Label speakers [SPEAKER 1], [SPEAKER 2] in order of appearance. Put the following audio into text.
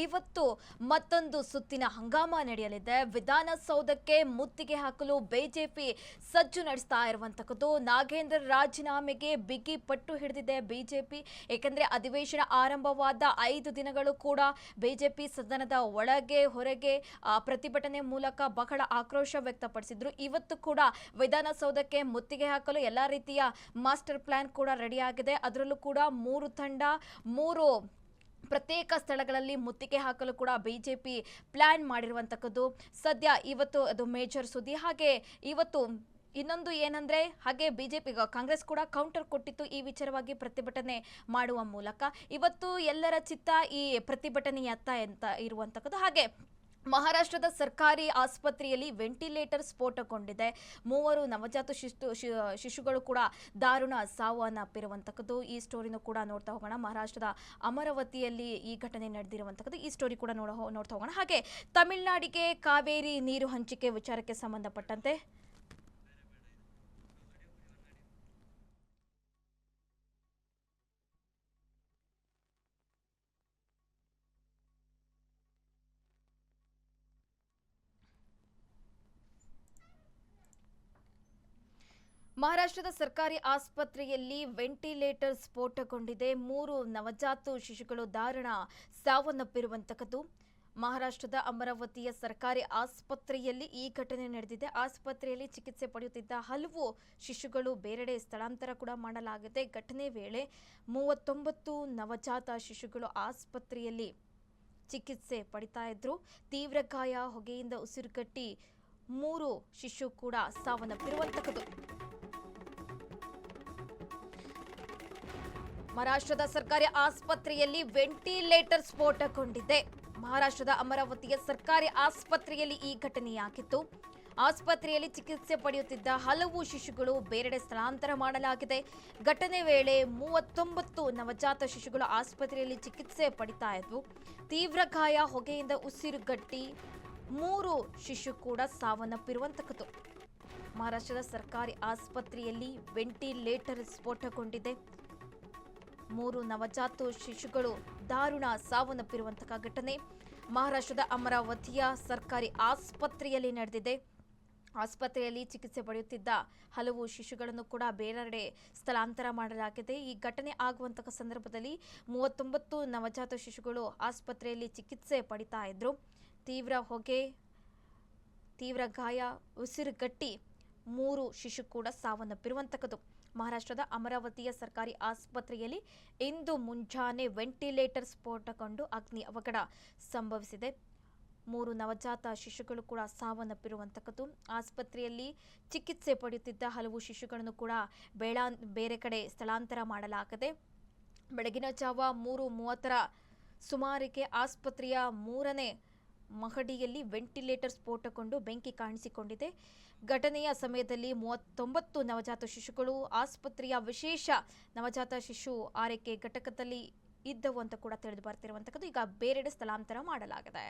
[SPEAKER 1] ಇವತ್ತು ಮತ್ತೊಂದು ಸುತ್ತಿನ ಹಂಗಾಮ ನಡೆಯಲಿದೆ. ವಿಧಾನಸೌಧಕ್ಕೆ ಮುತ್ತಿಗೆ ಹಾಕಲು ಬಿಜೆಪಿ ಸಜ್ಜು ನಡೆಸ್ತಾ ಇರುವಂತದ್ದು. ನಾಗೇಂದ್ರ ರಾಜೀನಾಮೆಗೆ ಬಿಗಿ ಪಟ್ಟು ಹಿಡಿದಿದೆ ಬಿಜೆಪಿ. ಏಕೆಂದರೆ ಅಧಿವೇಶನ ಆರಂಭವಾದ 5 ದಿನಗಳು ಕೂಡ ಬಿಜೆಪಿ ಸದನದ ಒಳಗೆ ಹೊರಗೆ ಪ್ರತಿಭಟನೆ ಮೂಲಕ ಬಹಳ ಆಕ್ರೋಶ ವ್ಯಕ್ತಪಡಿಸಿದ್ರು. ಇವತ್ತು ಕೂಡ ವಿಧಾನಸೌಧಕ್ಕೆ ಮುತ್ತಿಗೆ ಹಾಕಲು ಎಲ್ಲಾ ರೀತಿಯ ಮಾಸ್ಟರ್ ಪ್ಲಾನ್ ಕೂಡ ರೆಡಿಯಾಗಿದೆ. ಅದರಲ್ಲೂ ಕೂಡ 3 ತಂಡ 3 ಪ್ರತ್ಯೇಕ ಸ್ಥಳಗಳಲ್ಲಿ ಮುತ್ತಿಗೆ ಹಾಕಲು ಕೂಡ ಬಿಜೆಪಿ ಪ್ಲಾನ್ ಮಾಡಿರುವಂತದ್ದು. ಸದ್ಯ ಇವತ್ತು ಅದು ಮೇಜರ್ ಸುದ್ದಿ. ಹಾಗೆ ಇವತ್ತು ಇನ್ನೊಂದು ಏನಂದ್ರೆ, ಹಾಗೆ ಬಿಜೆಪಿ ಕಾಂಗ್ರೆಸ್ ಕೂಡ ಕೌಂಟರ್ ಕೊಟ್ಟಿತ್ತು ಈ ವಿಚಾರವಾಗಿ ಪ್ರತಿಭಟನೆ ಮಾಡುವ ಮೂಲಕ. ಇವತ್ತು ಎಲ್ಲರ ಚಿತ್ತ ಈ ಪ್ರತಿಭಟನೆಯತ್ತ ಅಂತ ಇರುವಂತದ್ದು. ಹಾಗೆ ಮಹಾರಾಷ್ಟ್ರದ ಸರ್ಕಾರಿ ಆಸ್ಪತ್ರೆಯಲ್ಲಿ ವೆಂಟಿಲೇಟರ್ ಸ್ಫೋಟಗೊಂಡಿದೆ. 3 ನವಜಾತ ಶಿಶುಗಳು ಕೂಡ ದಾರುಣ ಸಾವನ್ನಪ್ಪಿರುವಂತದ್ದು. ಈ ಸ್ಟೋರಿನೂ ಕೂಡ ನೋಡ್ತಾ ಹೋಗೋಣ. ಮಹಾರಾಷ್ಟ್ರದ ಅಮರಾವತಿಯಲ್ಲಿ ಈ ಘಟನೆ ನಡೆದಿರುವಂತದ್ದು. ಈ ಸ್ಟೋರಿ ಕೂಡ ನೋಡ್ತಾ ಹೋಗೋಣ. ಹಾಗೆ ತಮಿಳುನಾಡಿಗೆ ಕಾವೇರಿ ನೀರು ಹಂಚಿಕೆ ವಿಚಾರಕ್ಕೆ ಸಂಬಂಧಪಟ್ಟಂತೆ ಮಹಾರಾಷ್ಟ್ರದ ಸರ್ಕಾರಿ ಆಸ್ಪತ್ರೆಯಲ್ಲಿ ವೆಂಟಿಲೇಟರ್ ಸ್ಫೋಟಗೊಂಡಿದೆ. 3 ನವಜಾತ ಶಿಶುಗಳು ದಾರುಣ ಸಾವನ್ನಪ್ಪಿರುವಂತದ್ದು. ಮಹಾರಾಷ್ಟ್ರದ ಅಮರಾವತಿಯ ಸರ್ಕಾರಿ ಆಸ್ಪತ್ರೆಯಲ್ಲಿ ಈ ಘಟನೆ ನಡೆದಿದೆ. ಆಸ್ಪತ್ರೆಯಲ್ಲಿ ಚಿಕಿತ್ಸೆ ಪಡೆಯುತ್ತಿದ್ದ ಹಲವು ಶಿಶುಗಳು ಬೇರೆಡೆ ಸ್ಥಳಾಂತರ ಕೂಡ ಮಾಡಲಾಗಿದೆ. ಘಟನೆ ವೇಳೆ 39 ನವಜಾತ ಶಿಶುಗಳು ಆಸ್ಪತ್ರೆಯಲ್ಲಿ ಚಿಕಿತ್ಸೆ ಪಡಿತಾ ಇದ್ರು. ತೀವ್ರ ಗಾಯ, ಹೊಗೆಯಿಂದ ಉಸಿರುಗಟ್ಟಿ 3 ಶಿಶು ಕೂಡ ಸಾವನ್ನಪ್ಪಿರುವಂತದ್ದು. ಮಹಾರಾಷ್ಟ್ರದ ಸರ್ಕಾರಿ ಆಸ್ಪತ್ರೆಯಲ್ಲಿ ವೆಂಟಿಲೇಟರ್ ಸ್ಫೋಟಗೊಂಡಿದೆ. ಮಹಾರಾಷ್ಟ್ರದ ಅಮರಾವತಿಯ ಸರ್ಕಾರಿ ಆಸ್ಪತ್ರೆಯಲ್ಲಿ ಈ ಘಟನೆಯಾಗಿತ್ತು. ಆಸ್ಪತ್ರೆಯಲ್ಲಿ ಚಿಕಿತ್ಸೆ ಪಡೆಯುತ್ತಿದ್ದ ಹಲವು ಶಿಶುಗಳು ಬೇರೆಡೆ ಸ್ಥಳಾಂತರ ಮಾಡಲಾಗಿದೆ. ಘಟನೆ ವೇಳೆ 39 ನವಜಾತ ಶಿಶುಗಳು ಆಸ್ಪತ್ರೆಯಲ್ಲಿ ಚಿಕಿತ್ಸೆ ಪಡಿತಾ ಇದ್ವು. ತೀವ್ರ ಗಾಯ, ಹೊಗೆಯಿಂದ ಉಸಿರುಗಟ್ಟಿ 3 ಶಿಶು ಕೂಡ ಸಾವನ್ನಪ್ಪಿರುವಂತದ್ದು. ಮಹಾರಾಷ್ಟ್ರದ ಸರ್ಕಾರಿ ಆಸ್ಪತ್ರೆಯಲ್ಲಿ ವೆಂಟಿಲೇಟರ್ ಸ್ಫೋಟಗೊಂಡಿದೆ. 3 ನವಜಾತ ಶಿಶುಗಳು ದಾರುಣ ಸಾವನ್ನಪ್ಪಿರುವಂತಹ ಘಟನೆ ಮಹಾರಾಷ್ಟ್ರದ ಅಮರಾವತಿಯ ಸರ್ಕಾರಿ ಆಸ್ಪತ್ರೆಯಲ್ಲಿ ನಡೆದಿದೆ. ಆಸ್ಪತ್ರೆಯಲ್ಲಿ ಚಿಕಿತ್ಸೆ ಪಡೆಯುತ್ತಿದ್ದ ಹಲವು ಶಿಶುಗಳನ್ನು ಕೂಡ ಬೇರೆಡೆ ಸ್ಥಳಾಂತರ ಮಾಡಲಾಗಿದೆ. ಈ ಘಟನೆ ಆಗುವಂತಹ ಸಂದರ್ಭದಲ್ಲಿ 39 ನವಜಾತ ಶಿಶುಗಳು ಆಸ್ಪತ್ರೆಯಲ್ಲಿ ಚಿಕಿತ್ಸೆ ಪಡಿತಾ ಇದ್ರು. ತೀವ್ರ ಹೊಗೆ, ತೀವ್ರ ಗಾಯ, ಉಸಿರುಗಟ್ಟಿ 3 ಶಿಶು ಕೂಡ ಸಾವನ್ನಪ್ಪಿರುವಂತದ್ದು. ಮಹಾರಾಷ್ಟ್ರದ ಅಮರಾವತಿಯ ಸರ್ಕಾರಿ ಆಸ್ಪತ್ರೆಯಲ್ಲಿ ಇಂದು ಮುಂಜಾನೆ ವೆಂಟಿಲೇಟರ್ ಸ್ಫೋಟಗೊಂಡು ಅಗ್ನಿ ಅವಘಡ ಸಂಭವಿಸಿದೆ. 3 ನವಜಾತ ಶಿಶುಗಳು ಕೂಡ ಸಾವನ್ನಪ್ಪಿರುವಂತದ್ದು. ಆಸ್ಪತ್ರೆಯಲ್ಲಿ ಚಿಕಿತ್ಸೆ ಪಡೆಯುತ್ತಿದ್ದ ಹಲವು ಶಿಶುಗಳನ್ನು ಕೂಡ ಬೇರೆ ಕಡೆ ಸ್ಥಳಾಂತರ ಮಾಡಲಾಗಿದೆ. ಬೆಳಗಿನ ಜಾವ 3:30 ಸುಮಾರಿಗೆ ಆಸ್ಪತ್ರೆಯ 3ನೇ ಮಹಡಿಯಲ್ಲಿ ವೆಂಟಿಲೇಟರ್ ಸ್ಫೋಟಗೊಂಡು ಬೆಂಕಿ ಕಾಣಿಸಿಕೊಂಡಿದೆ. ಘಟನೆಯ ಸಮಯದಲ್ಲಿ 39 ನವಜಾತ ಶಿಶುಗಳು ಆಸ್ಪತ್ರೆಯ ವಿಶೇಷ ನವಜಾತ ಶಿಶು ಆರೈಕೆ ಘಟಕದಲ್ಲಿ ಇದ್ದವು ಅಂತ ಕೂಡ ತಿಳಿದು ಬರ್ತಿರುವಂತದ್ದು. ಈಗ ಬೇರೆಡೆ ಸ್ಥಳಾಂತರ ಮಾಡಲಾಗಿದೆ.